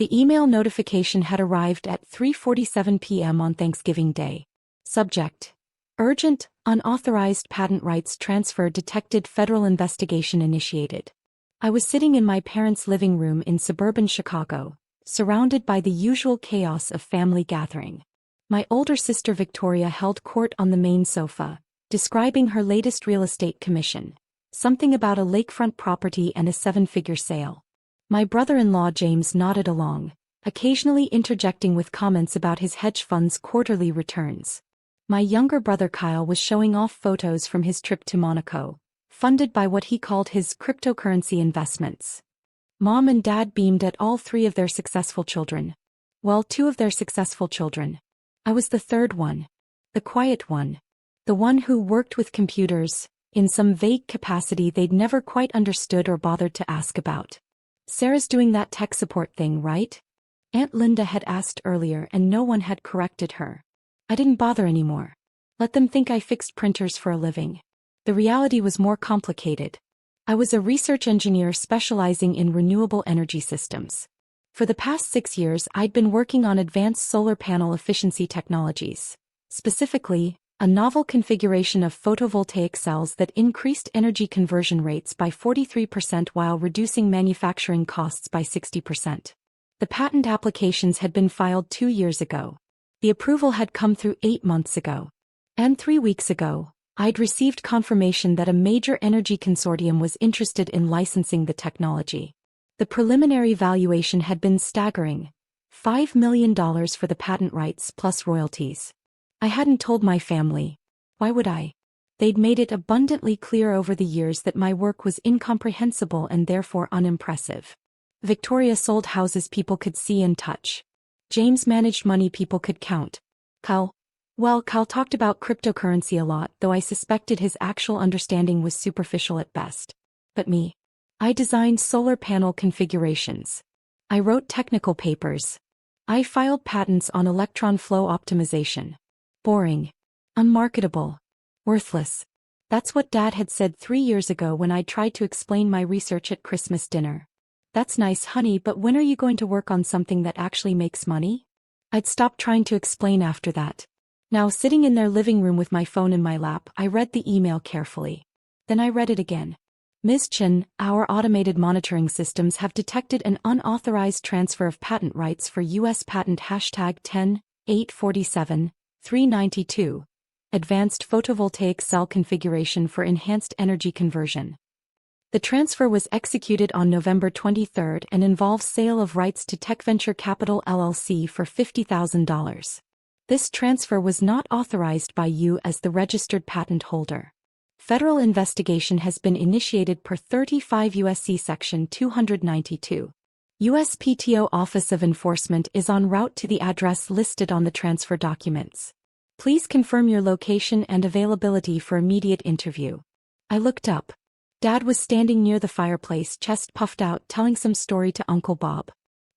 The email notification had arrived at 3:47 p.m. on Thanksgiving Day. Subject: Urgent, unauthorized patent rights transfer detected, federal investigation initiated. I was sitting in my parents' living room in suburban Chicago, surrounded by the usual chaos of family gathering. My older sister Victoria held court on the main sofa, describing her latest real estate commission. Something about a lakefront property and a seven-figure sale. My brother-in-law James nodded along, occasionally interjecting with comments about his hedge fund's quarterly returns. My younger brother Kyle was showing off photos from his trip to Monaco, funded by what he called his cryptocurrency investments. Mom and Dad beamed at all three of their successful children. Well, two of their successful children. I was the third one. The quiet one. The one who worked with computers, in some vague capacity they'd never quite understood or bothered to ask about. Sarah's doing that tech support thing, right? Aunt Linda had asked earlier and no one had corrected her. I didn't bother anymore. Let them think I fixed printers for a living. The reality was more complicated. I was a research engineer specializing in renewable energy systems. For the past 6 years I'd been working on advanced solar panel efficiency technologies. Specifically, a novel configuration of photovoltaic cells that increased energy conversion rates by 43% while reducing manufacturing costs by 60%. The patent applications had been filed 2 years ago. The approval had come through 8 months ago. And 3 weeks ago, I'd received confirmation that a major energy consortium was interested in licensing the technology. The preliminary valuation had been staggering: $5 million for the patent rights plus royalties. I hadn't told my family. Why would I? They'd made it abundantly clear over the years that my work was incomprehensible and therefore unimpressive. Victoria sold houses people could see and touch. James managed money people could count. Kyle talked about cryptocurrency a lot, though I suspected his actual understanding was superficial at best. But me? I designed solar panel configurations. I wrote technical papers. I filed patents on electron flow optimization. Boring. Unmarketable. Worthless. That's what Dad had said 3 years ago when I tried to explain my research at Christmas dinner. That's nice, honey, but when are you going to work on something that actually makes money? I'd stopped trying to explain after that. Now, sitting in their living room with my phone in my lap, I read the email carefully. Then I read it again. Ms. Chen, our automated monitoring systems have detected an unauthorized transfer of patent rights for U.S. patent #10.847. 392, Advanced Photovoltaic Cell Configuration for Enhanced Energy Conversion. The transfer was executed on November 23 and involves sale of rights to Tech Venture Capital LLC for $50,000. This transfer was not authorized by you as the registered patent holder. Federal investigation has been initiated per 35 U.S.C. Section 292. USPTO Office of Enforcement is en route to the address listed on the transfer documents. Please confirm your location and availability for immediate interview. I looked up. Dad was standing near the fireplace, chest puffed out, telling some story to Uncle Bob.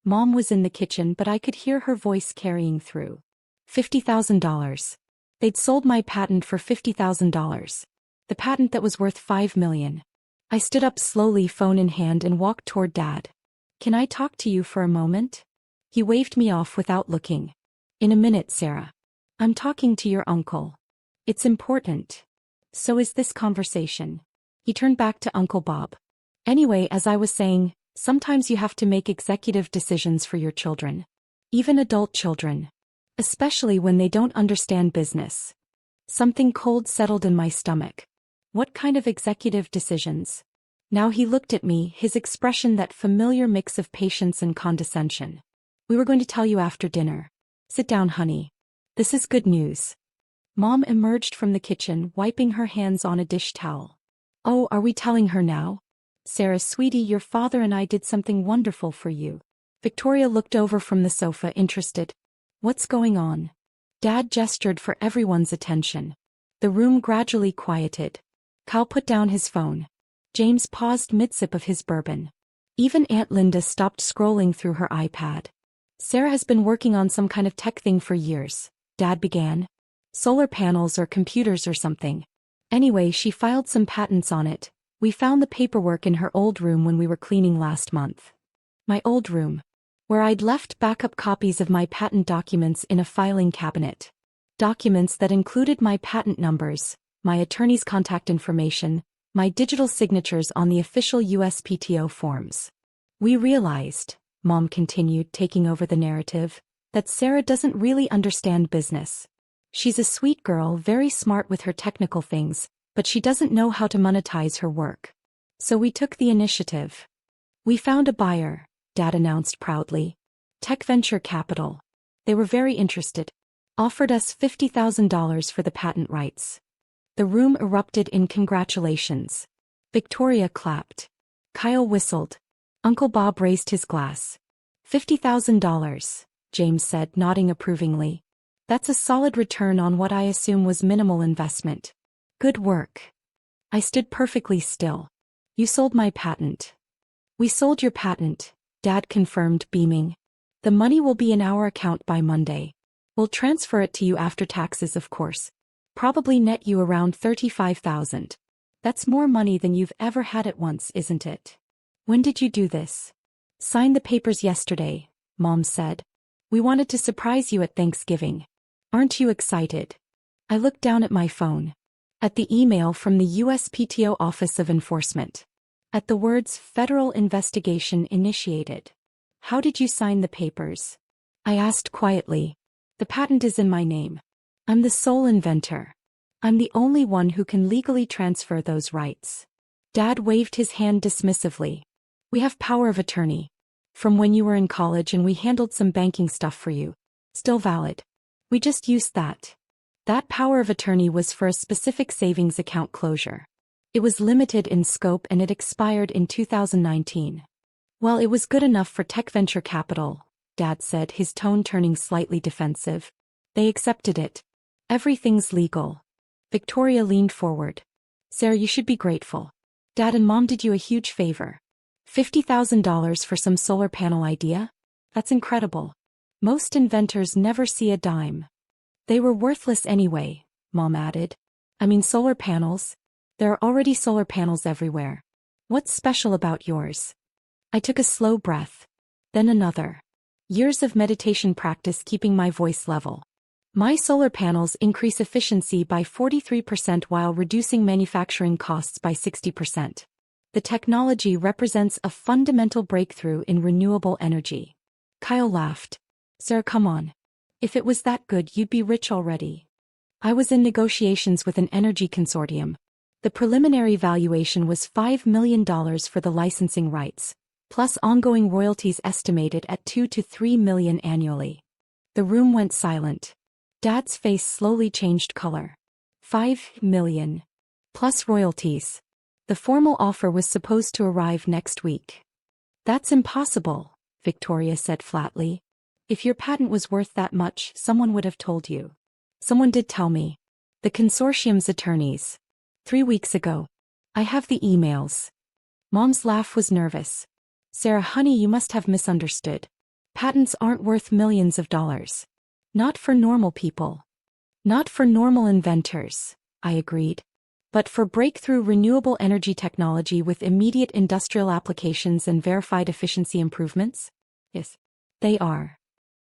Mom was in the kitchen, but I could hear her voice carrying through. $50,000. They'd sold my patent for $50,000. The patent that was worth $5 million. I stood up slowly, phone in hand, and walked toward Dad. Can I talk to you for a moment? He waved me off without looking. In a minute, Sarah. I'm talking to your uncle. It's important. So is this conversation. He turned back to Uncle Bob. Anyway, as I was saying, sometimes you have to make executive decisions for your children. Even adult children. Especially when they don't understand business. Something cold settled in my stomach. What kind of executive decisions? Now he looked at me, his expression that familiar mix of patience and condescension. We were going to tell you after dinner. Sit down, honey. This is good news. Mom emerged from the kitchen, wiping her hands on a dish towel. Oh, are we telling her now? Sarah, sweetie, your father and I did something wonderful for you. Victoria looked over from the sofa, interested. What's going on? Dad gestured for everyone's attention. The room gradually quieted. Kyle put down his phone. James paused mid-sip of his bourbon. Even Aunt Linda stopped scrolling through her iPad. Sarah has been working on some kind of tech thing for years, Dad began. Solar panels or computers or something. Anyway, she filed some patents on it. We found the paperwork in her old room when we were cleaning last month. My old room. where I'd left backup copies of my patent documents in a filing cabinet. Documents that included my patent numbers, my attorney's contact information, my digital signatures on the official USPTO forms. We realized, Mom continued, taking over the narrative, that Sarah doesn't really understand business. She's a sweet girl, very smart with her technical things, but she doesn't know how to monetize her work. So we took the initiative. We found a buyer, Dad announced proudly. Tech Venture Capital. They were very interested. Offered us $50,000 for the patent rights. The room erupted in congratulations. Victoria clapped. Kyle whistled. Uncle Bob raised his glass. $50,000, James said, nodding approvingly. That's a solid return on what I assume was minimal investment. Good work. I stood perfectly still. You sold my patent. We sold your patent, Dad confirmed, beaming. The money will be in our account by Monday. We'll transfer it to you after taxes, of course. Probably net you around $35,000. That's more money than you've ever had at once, isn't it? When did you do this? Signed the papers yesterday, Mom said. We wanted to surprise you at Thanksgiving. Aren't you excited? I looked down at my phone. At the email from the USPTO Office of Enforcement. At the words Federal Investigation Initiated. How did you sign the papers? I asked quietly. The patent is in my name. I'm the sole inventor. I'm the only one who can legally transfer those rights. Dad waved his hand dismissively. We have power of attorney. From when you were in college, and we handled some banking stuff for you. Still valid. We just used that. That power of attorney was for a specific savings account closure. It was limited in scope and it expired in 2019. Well, it was good enough for Tech Venture Capital, Dad said, his tone turning slightly defensive. They accepted it. Everything's legal. Victoria leaned forward. Sarah, you should be grateful. Dad and Mom did you a huge favor. $50,000 for some solar panel idea? That's incredible. Most inventors never see a dime. They were worthless anyway, Mom added. I mean, solar panels. There are already solar panels everywhere. What's special about yours? I took a slow breath. Then another. Years of meditation practice keeping my voice level. My solar panels increase efficiency by 43% while reducing manufacturing costs by 60%. The technology represents a fundamental breakthrough in renewable energy. Kyle laughed. Sarah, come on. If it was that good, you'd be rich already. I was in negotiations with an energy consortium. The preliminary valuation was $5 million for the licensing rights, plus ongoing royalties estimated at $2 to $3 million annually. The room went silent. Dad's face slowly changed color. $5 million. Plus royalties. The formal offer was supposed to arrive next week. That's impossible, Victoria said flatly. If your patent was worth that much, someone would have told you. Someone did tell me. The consortium's attorneys. 3 weeks ago. I have the emails. Mom's laugh was nervous. Sarah, honey, you must have misunderstood. Patents aren't worth millions of dollars. Not for normal people. Not for normal inventors, I agreed. But for breakthrough renewable energy technology with immediate industrial applications and verified efficiency improvements? Yes, they are.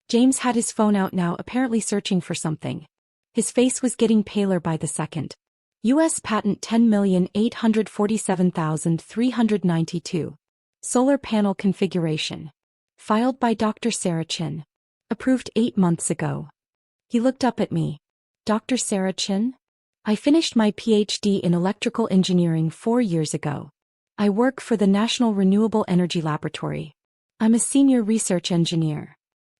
James had his phone out now, apparently searching for something. His face was getting paler by the second. U.S. Patent 10,847,392. Solar panel configuration. Filed by Dr. Sarah Chin. Approved 8 months ago. He looked up at me. Dr. Sarah Chin? I finished my PhD in electrical engineering 4 years ago. I work for the National Renewable Energy Laboratory. I'm a senior research engineer.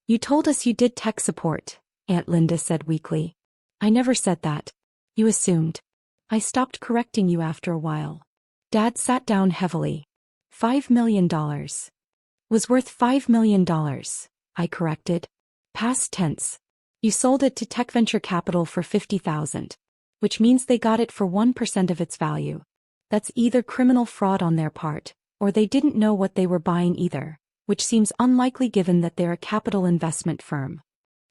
You told us you did tech support, Aunt Linda said weakly. I never said that. You assumed. I stopped correcting you after a while. Dad sat down heavily. $5 million. Was worth $5 million, I corrected. Past tense. You sold it to Tech Venture Capital for $50,000. Which means they got it for 1% of its value. That's either criminal fraud on their part, or they didn't know what they were buying either, which seems unlikely given that they're a capital investment firm.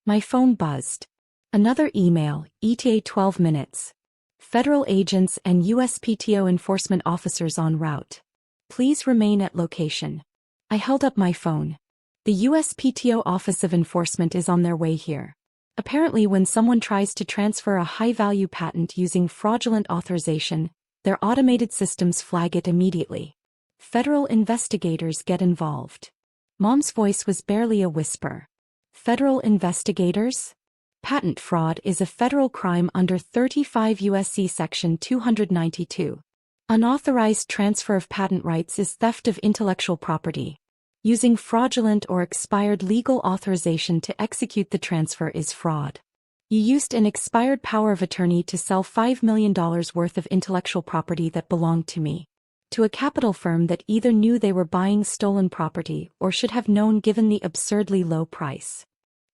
My phone buzzed. Another email, ETA 12 minutes. Federal agents and USPTO enforcement officers en route. Please remain at location. I held up my phone. The USPTO Office of Enforcement is on their way here. Apparently, when someone tries to transfer a high-value patent using fraudulent authorization, their automated systems flag it immediately. Federal investigators get involved. Mom's voice was barely a whisper. Federal investigators? Patent fraud is a federal crime under 35 U.S.C. Section 292. Unauthorized transfer of patent rights is theft of intellectual property. Using fraudulent or expired legal authorization to execute the transfer is fraud. You used an expired power of attorney to sell $5 million worth of intellectual property that belonged to me. To a capital firm that either knew they were buying stolen property or should have known given the absurdly low price.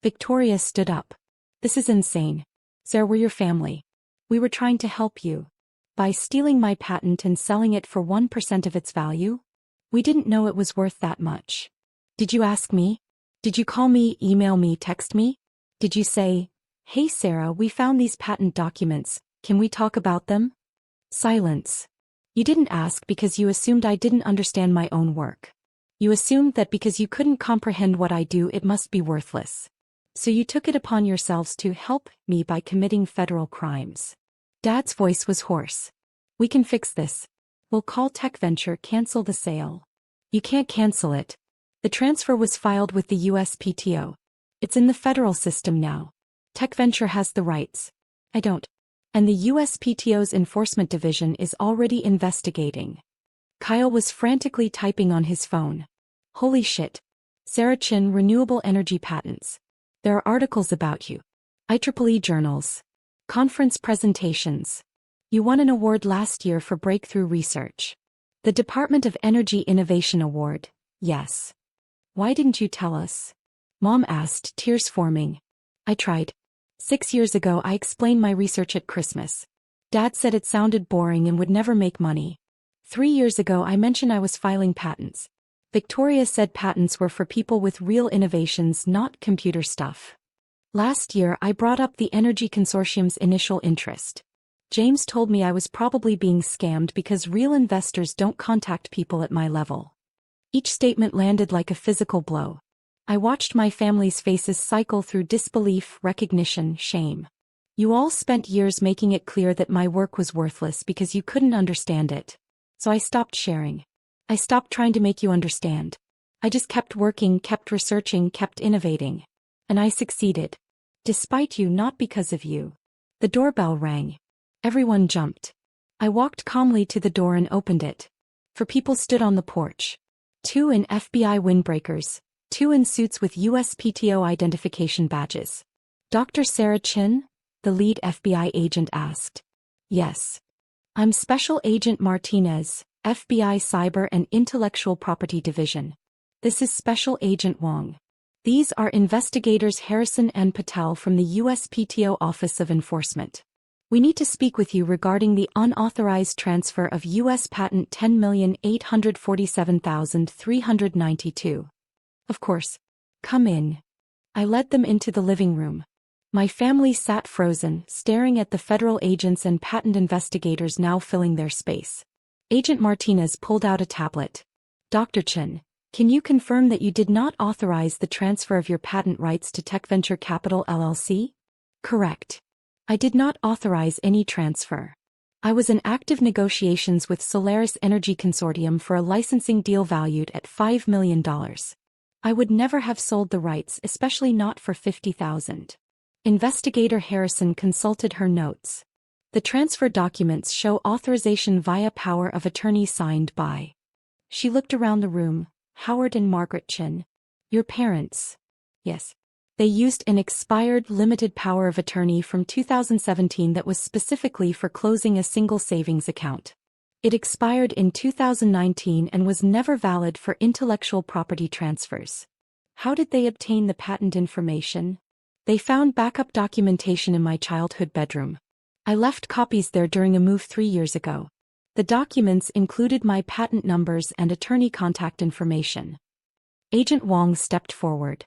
Victoria stood up. This is insane. Sarah, we're your family. We were trying to help you. By stealing my patent and selling it for 1% of its value? We didn't know it was worth that much. Did you ask me? Did you call me, email me, text me? Did you say, "Hey Sarah, we found these patent documents, can we talk about them?" Silence. You didn't ask because you assumed I didn't understand my own work. You assumed that because you couldn't comprehend what I do it must be worthless. So you took it upon yourselves to help me by committing federal crimes. Dad's voice was hoarse. We can fix this. We'll call TechVenture, cancel the sale. You can't cancel it. The transfer was filed with the USPTO. It's in the federal system now. TechVenture has the rights. I don't. And the USPTO's enforcement division is already investigating. Kyle was frantically typing on his phone. Holy shit. Sarah Chin, renewable energy patents. There are articles about you. IEEE journals. Conference presentations. You won an award last year for breakthrough research. The Department of Energy Innovation Award, yes. Why didn't you tell us? Mom asked, tears forming. I tried. 6 years ago I explained my research at Christmas. Dad said it sounded boring and would never make money. 3 years ago I mentioned I was filing patents. Victoria said patents were for people with real innovations, not computer stuff. Last year I brought up the Energy Consortium's initial interest. James told me I was probably being scammed because real investors don't contact people at my level. Each statement landed like a physical blow. I watched my family's faces cycle through disbelief, recognition, shame. You all spent years making it clear that my work was worthless because you couldn't understand it. So I stopped sharing. I stopped trying to make you understand. I just kept working, kept researching, kept innovating. And I succeeded. Despite you, not because of you. The doorbell rang. Everyone jumped. I walked calmly to the door and opened it. 4 people stood on the porch. 2 in FBI windbreakers. 2 in suits with USPTO identification badges. Dr. Sarah Chin? The lead FBI agent asked. Yes. I'm Special Agent Martinez, FBI Cyber and Intellectual Property Division. This is Special Agent Wong. These are investigators Harrison and Patel from the USPTO Office of Enforcement. We need to speak with you regarding the unauthorized transfer of U.S. Patent 10,847,392. Of course. Come in. I led them into the living room. My family sat frozen, staring at the federal agents and patent investigators now filling their space. Agent Martinez pulled out a tablet. Dr. Chin, can you confirm that you did not authorize the transfer of your patent rights to TechVenture Capital LLC? Correct. I did not authorize any transfer. I was in active negotiations with Solaris Energy Consortium for a licensing deal valued at $5 million. I would never have sold the rights, especially not for $50,000. Investigator Harrison consulted her notes. The transfer documents show authorization via power of attorney signed by. She looked around the room. Howard and Margaret Chin. Your parents. Yes. They used an expired limited power of attorney from 2017 that was specifically for closing a single savings account. It expired in 2019 and was never valid for intellectual property transfers. How did they obtain the patent information? They found backup documentation in my childhood bedroom. I left copies there during a move 3 years ago. The documents included my patent numbers and attorney contact information. Agent Wong stepped forward.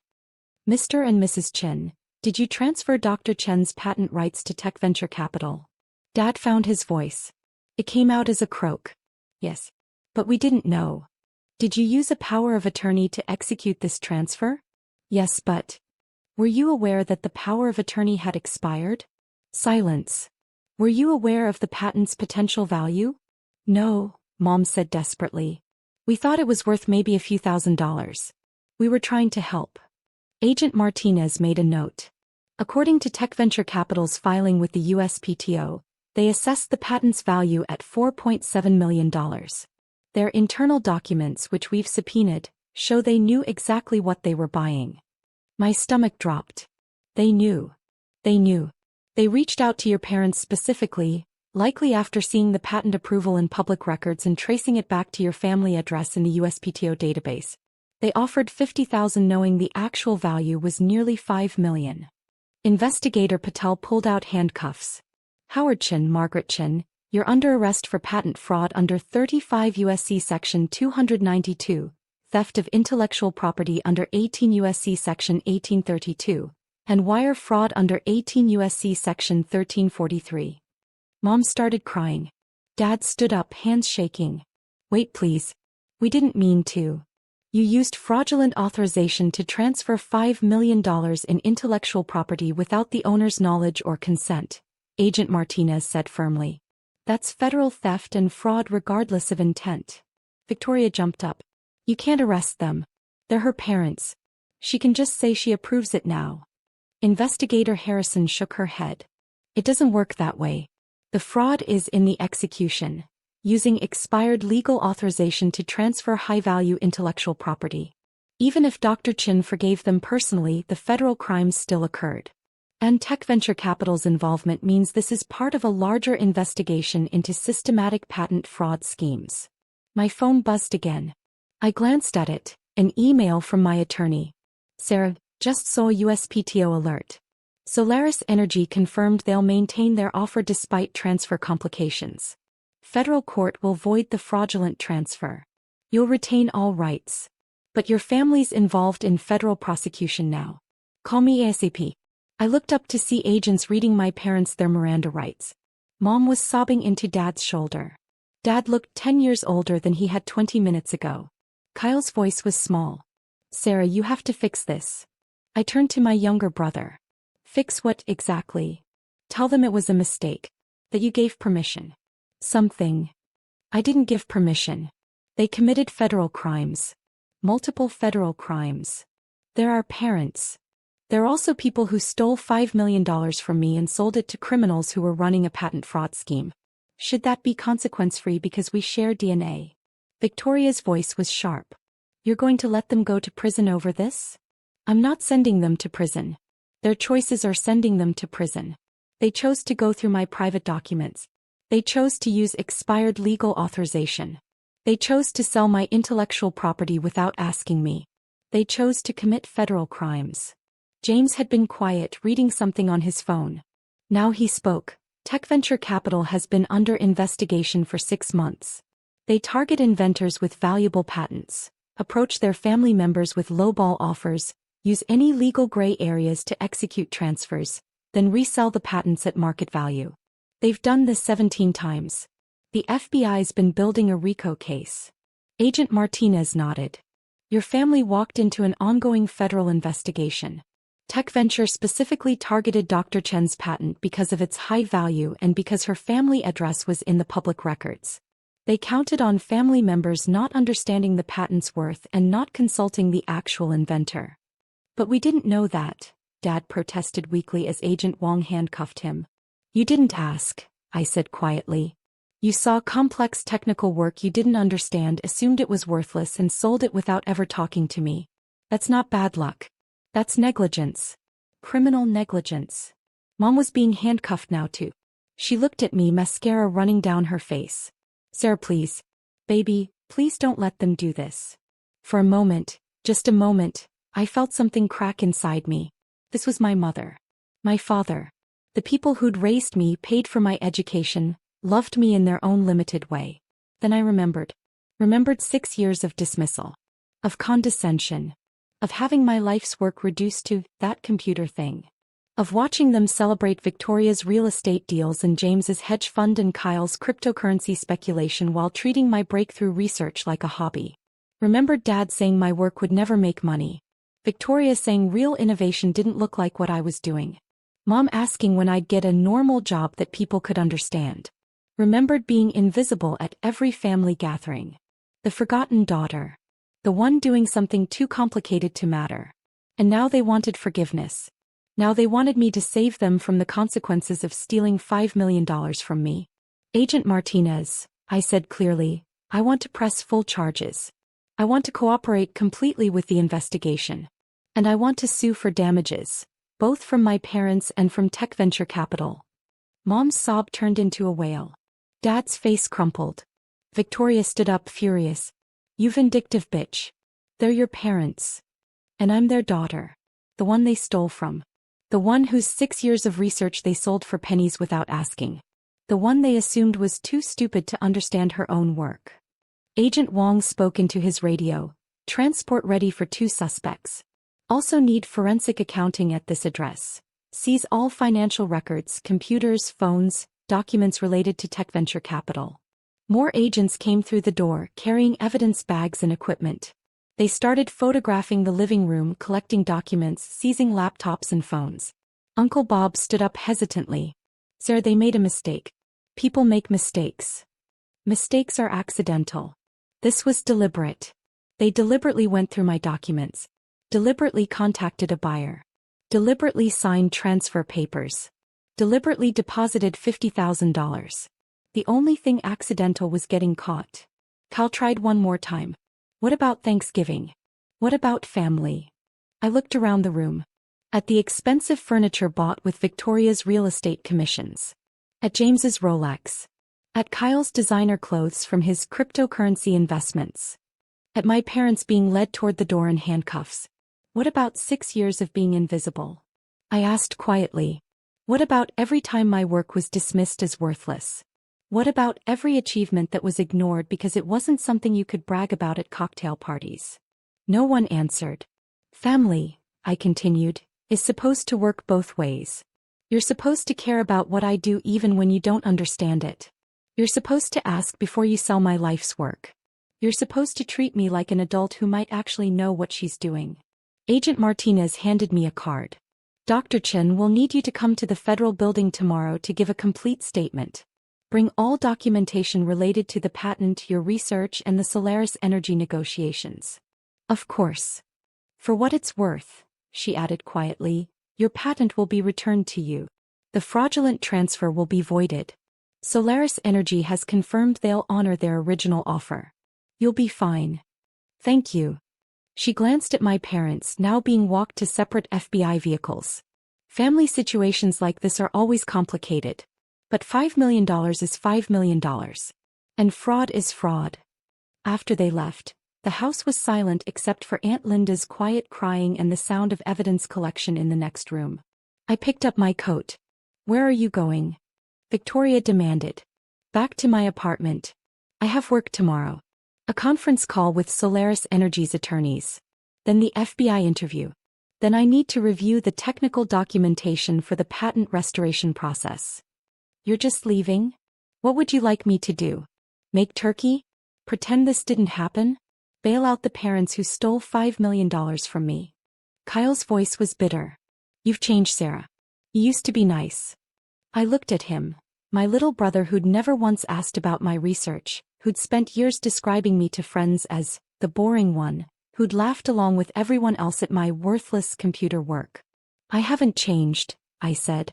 Mr. and Mrs. Chin, did you transfer Dr. Chen's patent rights to TechVenture Capital? Dad found his voice. It came out as a croak. Yes. But we didn't know. Did you use a power of attorney to execute this transfer? Yes, but were you aware that the power of attorney had expired? Silence. Were you aware of the patent's potential value? No, Mom said desperately. We thought it was worth maybe a few $1,000s. We were trying to help. Agent Martinez made a note. According to Tech Venture Capital's filing with the USPTO, they assessed the patent's value at $4.7 million. Their internal documents, which we've subpoenaed, show they knew exactly what they were buying. My stomach dropped. They knew. They knew. They reached out to your parents specifically, likely after seeing the patent approval in public records and tracing it back to your family address in the USPTO database. They offered $50,000 knowing the actual value was nearly $5 million. Investigator Patel pulled out handcuffs. Howard Chin, Margaret Chin, you're under arrest for patent fraud under 35 U.S.C. Section 292, theft of intellectual property under 18 U.S.C. Section 1832, and wire fraud under 18 U.S.C. Section 1343. Mom started crying. Dad stood up, hands shaking. Wait, please. We didn't mean to. You used fraudulent authorization to transfer $5 million in intellectual property without the owner's knowledge or consent, Agent Martinez said firmly. That's federal theft and fraud regardless of intent. Victoria jumped up. You can't arrest them. They're her parents. She can just say she approves it now. Investigator Harrison shook her head. It doesn't work that way. The fraud is in the execution, using expired legal authorization to transfer high-value intellectual property. Even if Dr. Chin forgave them personally, the federal crimes still occurred. And Tech Venture Capital's involvement means this is part of a larger investigation into systematic patent fraud schemes. My phone buzzed again. I glanced at it, an email from my attorney. Sarah, just saw USPTO alert. Solaris Energy confirmed they'll maintain their offer despite transfer complications. Federal court will void the fraudulent transfer. You'll retain all rights. But your family's involved in federal prosecution now. Call me ASAP. I looked up to see agents reading my parents their Miranda rights. Mom was sobbing into Dad's shoulder. Dad looked 10 years older than he had 20 minutes ago. Kyle's voice was small. Sarah, you have to fix this. I turned to my younger brother. Fix what exactly? Tell them it was a mistake. That you gave permission. Something. I didn't give permission. They committed federal crimes. Multiple federal crimes. They're our parents. They're also people who stole $5 million from me and sold it to criminals who were running a patent fraud scheme. Should that be consequence-free because we share DNA? Victoria's voice was sharp. You're going to let them go to prison over this? I'm not sending them to prison. Their choices are sending them to prison. They chose to go through my private documents. They chose to use expired legal authorization. They chose to sell my intellectual property without asking me. They chose to commit federal crimes. James had been quiet, reading something on his phone. Now he spoke. Tech Venture Capital has been under investigation for 6 months. They target inventors with valuable patents, approach their family members with lowball offers, use any legal gray areas to execute transfers, then resell the patents at market value. They've done this 17 times. The FBI's been building a RICO case. Agent Martinez nodded. Your family walked into an ongoing federal investigation. Tech Venture specifically targeted Dr. Chen's patent because of its high value and because her family address was in the public records. They counted on family members not understanding the patent's worth and not consulting the actual inventor. But we didn't know that, Dad protested weakly as Agent Wong handcuffed him. You didn't ask, I said quietly. You saw complex technical work you didn't understand, assumed it was worthless and sold it without ever talking to me. That's not bad luck. That's negligence. Criminal negligence. Mom was being handcuffed now too. She looked at me, mascara running down her face. Sarah, please. Baby, please don't let them do this. For a moment, just a moment, I felt something crack inside me. This was my mother. My father. The people who'd raised me, paid for my education, loved me in their own limited way. Then I remembered. Remembered 6 years of dismissal. Of condescension. Of having my life's work reduced to that computer thing. Of watching them celebrate Victoria's real estate deals and James's hedge fund and Kyle's cryptocurrency speculation while treating my breakthrough research like a hobby. Remembered Dad saying my work would never make money. Victoria saying real innovation didn't look like what I was doing. Mom asking when I'd get a normal job that people could understand. Remembered being invisible at every family gathering. The forgotten daughter. The one doing something too complicated to matter. And now they wanted forgiveness. Now they wanted me to save them from the consequences of stealing $5 million from me. Agent Martinez, I said clearly, I want to press full charges. I want to cooperate completely with the investigation. And I want to sue for damages, both from my parents and from tech venture capital. Mom's sob turned into a wail. Dad's face crumpled. Victoria stood up furious. You vindictive bitch. They're your parents. And I'm their daughter. The one they stole from. The one whose 6 years of research they sold for pennies without asking. The one they assumed was too stupid to understand her own work. Agent Wong spoke into his radio. Transport ready for 2 suspects. Also need forensic accounting at this address. Seize all financial records, computers, phones, documents related to tech venture capital. More agents came through the door, carrying evidence bags and equipment. They started photographing the living room, collecting documents, seizing laptops and phones. Uncle Bob stood up hesitantly. Sir, they made a mistake. People make mistakes. Mistakes are accidental. This was deliberate. They deliberately went through my documents. Deliberately contacted a buyer. Deliberately signed transfer papers. Deliberately deposited $50,000. The only thing accidental was getting caught. Cal tried one more time. What about Thanksgiving? What about family? I looked around the room. At the expensive furniture bought with Victoria's real estate commissions. At James's Rolex. At Kyle's designer clothes from his cryptocurrency investments. At my parents being led toward the door in handcuffs. What about 6 years of being invisible? I asked quietly. What about every time my work was dismissed as worthless? What about every achievement that was ignored because it wasn't something you could brag about at cocktail parties? No one answered. Family, I continued, is supposed to work both ways. You're supposed to care about what I do even when you don't understand it. You're supposed to ask before you sell my life's work. You're supposed to treat me like an adult who might actually know what she's doing. Agent Martinez handed me a card. Dr. Chen will need you to come to the federal building tomorrow to give a complete statement. Bring all documentation related to the patent, your research, and the Solaris Energy negotiations. Of course. For what it's worth, she added quietly, your patent will be returned to you. The fraudulent transfer will be voided. Solaris Energy has confirmed they'll honor their original offer. You'll be fine. Thank you. She glanced at my parents, now being walked to separate FBI vehicles. Family situations like this are always complicated. But $5 million is $5 million. And fraud is fraud. After they left, the house was silent except for Aunt Linda's quiet crying and the sound of evidence collection in the next room. I picked up my coat. Where are you going? Victoria demanded. Back to my apartment. I have work tomorrow. A conference call with Solaris Energy's attorneys. Then the FBI interview. Then I need to review the technical documentation for the patent restoration process. You're just leaving? What would you like me to do? Make turkey? Pretend this didn't happen? Bail out the parents who stole $5 million from me. Kyle's voice was bitter. You've changed, Sarah. You used to be nice. I looked at him, my little brother who'd never once asked about my research, who'd spent years describing me to friends as the boring one, who'd laughed along with everyone else at my worthless computer work. I haven't changed, I said.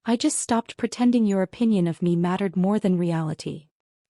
I just stopped pretending your opinion of me mattered more than reality.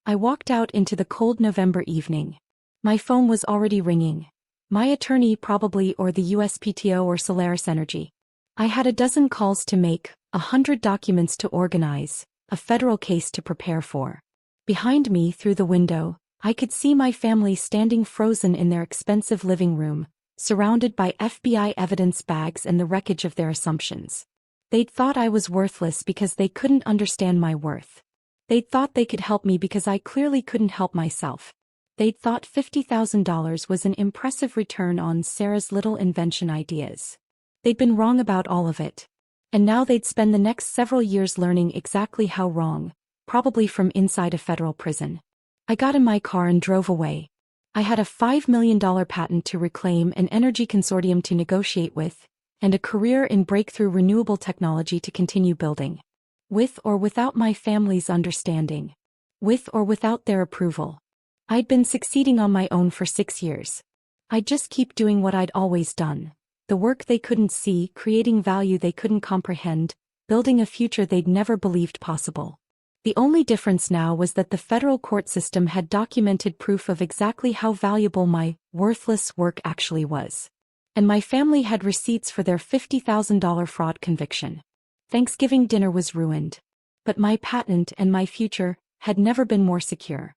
I walked out into the cold November evening. My phone was already ringing. My attorney probably, or the USPTO or Solaris Energy. I had a dozen calls to make, 100 documents to organize, a federal case to prepare for. Behind me, through the window, I could see my family standing frozen in their expensive living room, surrounded by FBI evidence bags and the wreckage of their assumptions. They'd thought I was worthless because they couldn't understand my worth. They'd thought they could help me because I clearly couldn't help myself. They'd thought $50,000 was an impressive return on Sarah's little invention ideas. They'd been wrong about all of it. And now they'd spend the next several years learning exactly how wrong, probably from inside a federal prison. I got in my car and drove away. I had a $5 million patent to reclaim, an energy consortium to negotiate with, and a career in breakthrough renewable technology to continue building. With or without my family's understanding. With or without their approval. I'd been succeeding on my own for 6 years. I'd just keep doing what I'd always done. The work they couldn't see, creating value they couldn't comprehend, building a future they'd never believed possible. The only difference now was that the federal court system had documented proof of exactly how valuable my worthless work actually was. And my family had receipts for their $50,000 fraud conviction. Thanksgiving dinner was ruined. But my patent and my future had never been more secure.